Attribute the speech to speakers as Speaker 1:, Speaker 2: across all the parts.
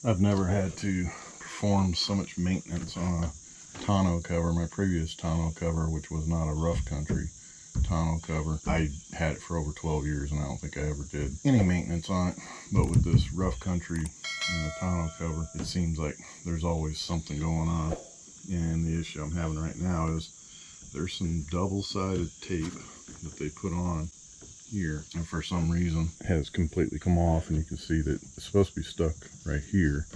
Speaker 1: I've never had to perform so much maintenance on a tonneau cover. My previous tonneau cover, which was not a rough country tonneau cover, I had it for over 12 years and I don't think I ever did any maintenance on it. But with this rough country tonneau cover, it seems like there's always something going on. And the issue I'm having right now is there's some double-sided tape that they put on here, and for some reason it has completely come off, and you can see that it's supposed to be stuck right here,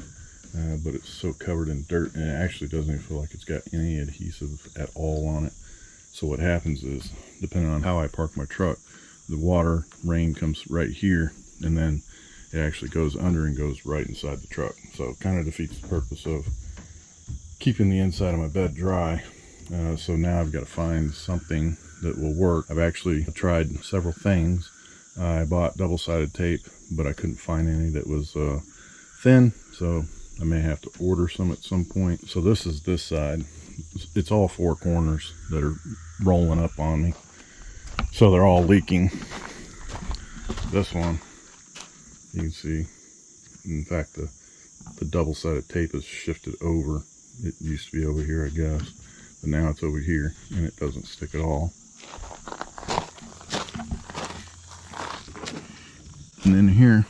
Speaker 1: but it's so covered in dirt, and it actually doesn't even feel like it's got any adhesive at all on it. So what happens is, depending on how I park my truck, the water, rain comes right here, and then it actually goes under and goes right inside the truck. So it kind of defeats the purpose of keeping the inside of my bed dry. So now I've got to find something that will work. I've actually tried several things. I bought double-sided tape, but I couldn't find any that was thin, so I may have to order some at some point. So this is this side. It's all four corners that are rolling up on me, so they're all leaking. This one, you can see, in fact, the double-sided tape is shifted over. It used to be over here, I guess, but now it's over here and it doesn't stick at all. And then here,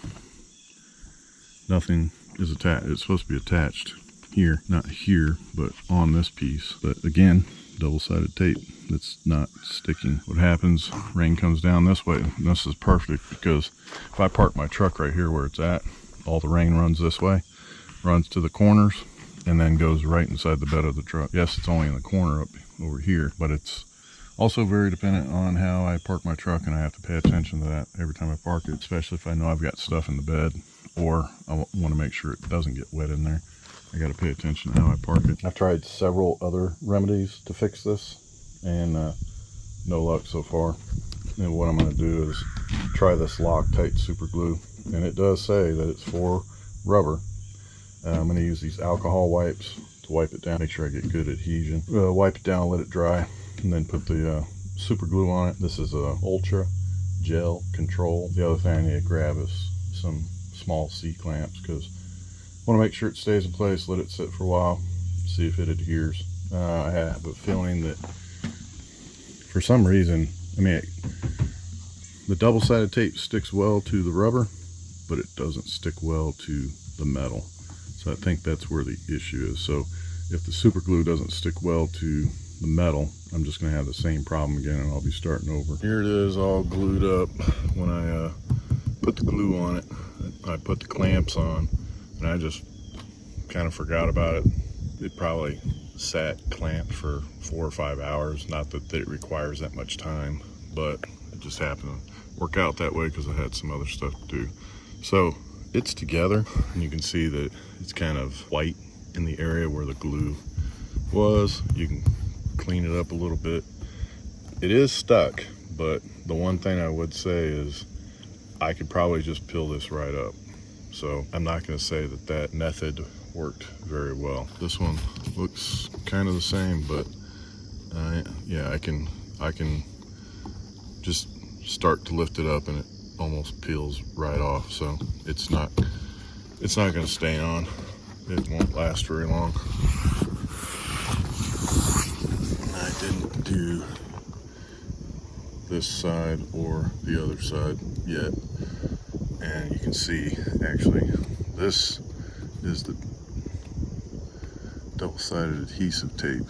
Speaker 1: nothing is attached. It's supposed to be attached here, not here, but on this piece. But again, double-sided tape that's not sticking. What happens, rain comes down this way. And this is perfect because if I park my truck right here where it's at, all the rain runs this way, runs to the corners, and then goes right inside the bed of the truck. Yes, it's only in the corner up over here, but it's also very dependent on how I park my truck, and I have to pay attention to that every time I park it, especially if I know I've got stuff in the bed or I want to make sure it doesn't get wet in there. I got to pay attention to how I park it. I've tried several other remedies to fix this, and no luck so far. And what I'm going to do is try this Loctite super glue, and it does say that it's for rubber. I'm going to use these alcohol wipes to wipe it down, make sure I get good adhesion. Wipe it down, let it dry, and then put the super glue on it. This is a Ultra Gel Control. The other thing I need to grab is some small C-clamps, because I want to make sure it stays in place, let it sit for a while, see if it adheres. I have a feeling that for some reason, the double-sided tape sticks well to the rubber, but it doesn't stick well to the metal. So I think that's where the issue is. So if the super glue doesn't stick well to the metal, I'm just going to have the same problem again, and I'll be starting over. Here it is, all glued up. When I put the glue on it, I put the clamps on, and I just kind of forgot about it. It probably sat clamped for 4 or 5 hours. Not that it requires that much time, but it just happened to work out that way because I had some other stuff to do. So it's together, and you can see that it's kind of white in the area where the glue was. You can clean it up a little bit. It is stuck, but the one thing I would say is I could probably just peel this right up. So I'm not going to say that that method worked very well. This one looks kind of the same, but yeah, I can just start to lift it up and it almost peels right off. So it's not going to stay on. It won't last very long. I didn't do this side or the other side yet, and you can see actually this is the double-sided adhesive tape.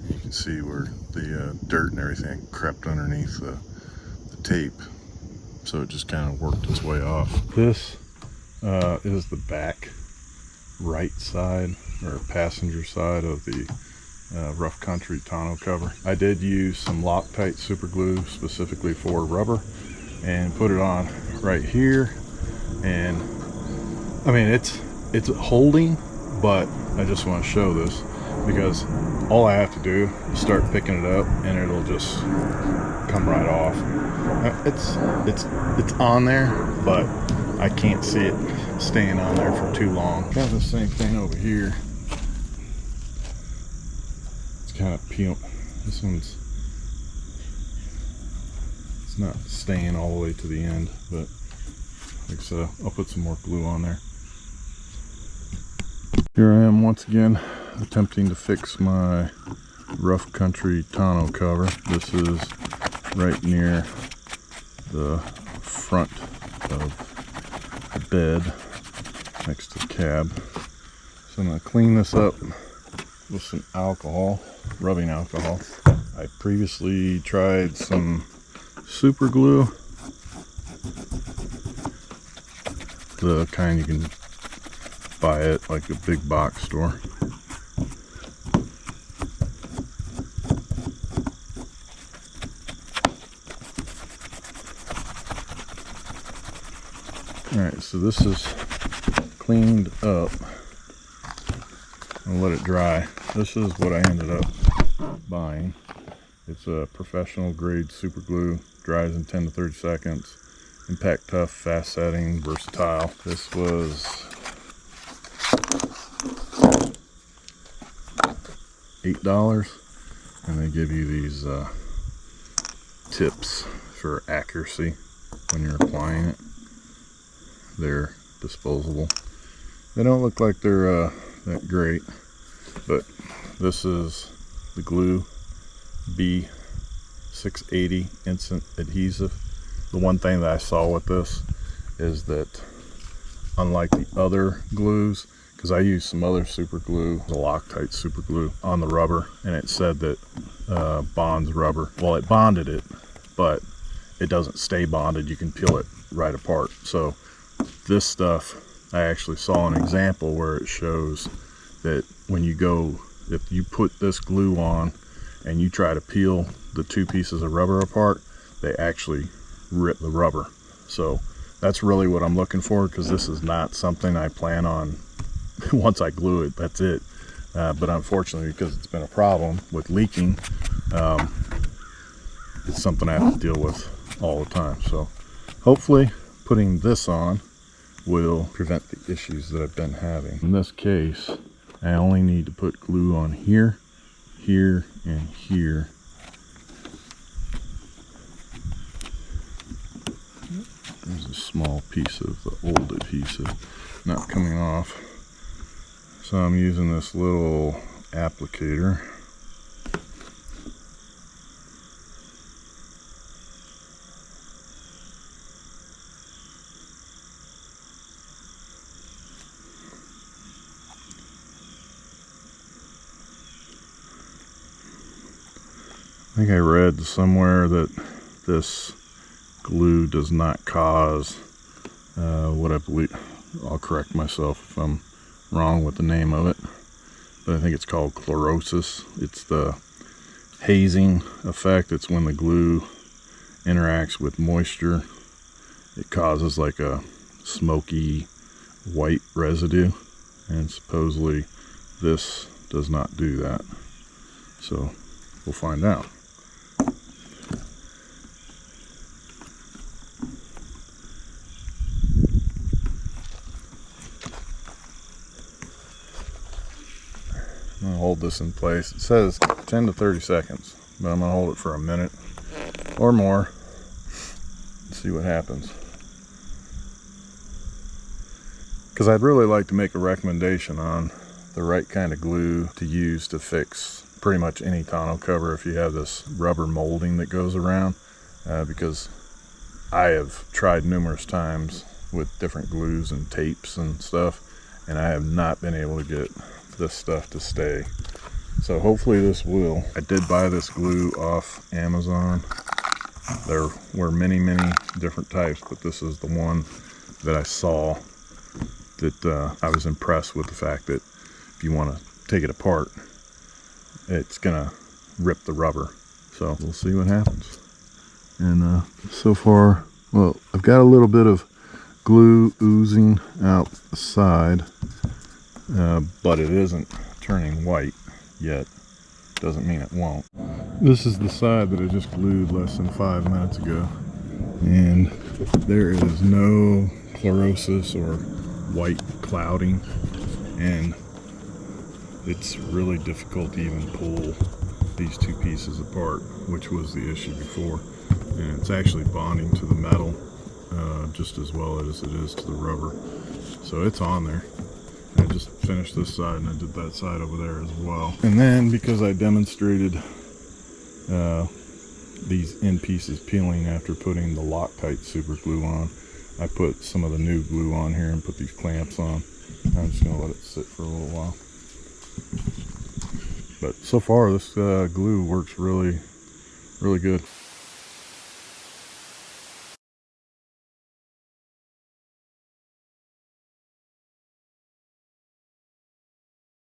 Speaker 1: You can see where the dirt and everything crept underneath the tape, so it just kind of worked its way off. This is the back right side or passenger side of the rough country tonneau cover. I did use some Loctite super glue specifically for rubber and put it on right here, and I mean it's holding, but I just want to show this because all I have to do is start picking it up and it'll just come right off. It's on there, but I can't see it staying on there for too long. Got the same thing over here. It's kind of peeled. This one's, it's not staying all the way to the end, but like I said, I'll put some more glue on there. Here I am once again attempting to fix my rough country tonneau cover. This is right near the front of the bed next to the cab. So I'm going to clean this up with some alcohol, rubbing alcohol. I previously tried some super glue, the kind you can buy at like a big box store. Alright, so this is cleaned up. I'll let it dry. This is what I ended up buying. It's a professional grade super glue, dries in 10 to 30 seconds, impact tough, fast setting, versatile. This was $8, and they give you these tips for accuracy when you're applying it. They're disposable. They don't look like they're that great, but this is the glue B680 instant adhesive. The one thing that I saw with this is that unlike the other glues, because I used some other super glue, the Loctite super glue on the rubber, and it said that bonds rubber. Well, it bonded it, but it doesn't stay bonded. You can peel it right apart. So this stuff, I actually saw an example where it shows that when you go, if you put this glue on and you try to peel the two pieces of rubber apart, they actually rip the rubber. So that's really what I'm looking for, because this is not something I plan on once I glue it, that's it. But unfortunately, because it's been a problem with leaking, it's something I have to deal with all the time. So hopefully putting this on will prevent the issues that I've been having. In this case, I only need to put glue on here, here, and here. There's a small piece of the old adhesive not coming off. So I'm using this little applicator. I think I read somewhere that this glue does not cause what I believe, I'll correct myself if I'm wrong with the name of it, but I think it's called chlorosis. It's the hazing effect. It's when the glue interacts with moisture, it causes like a smoky white residue, and supposedly this does not do that. So we'll find out. I'm going to hold this in place. It says 10 to 30 seconds, but I'm going to hold it for a minute or more and see what happens. Because I'd really like to make a recommendation on the right kind of glue to use to fix pretty much any tonneau cover if you have this rubber molding that goes around, because I have tried numerous times with different glues and tapes and stuff, and I have not been able to get this stuff to stay. So hopefully this will. I did buy this glue off Amazon. There were many different types, but this is the one that I saw that I was impressed with the fact that if you want to take it apart, it's gonna rip the rubber. So we'll see what happens. And so far, well, I've got a little bit of glue oozing out the side, but it isn't turning white yet. Doesn't mean it won't. This is the side that I just glued less than 5 minutes ago, and there is no chlorosis or white clouding, and it's really difficult to even pull these two pieces apart, which was the issue before. And it's actually bonding to the metal just as well as it is to the rubber. So it's on there. I just finished this side and I did that side over there as well. And then because I demonstrated these end pieces peeling after putting the Loctite super glue on, I put some of the new glue on here and put these clamps on. I'm just going to let it sit for a little while. But so far this glue works really good.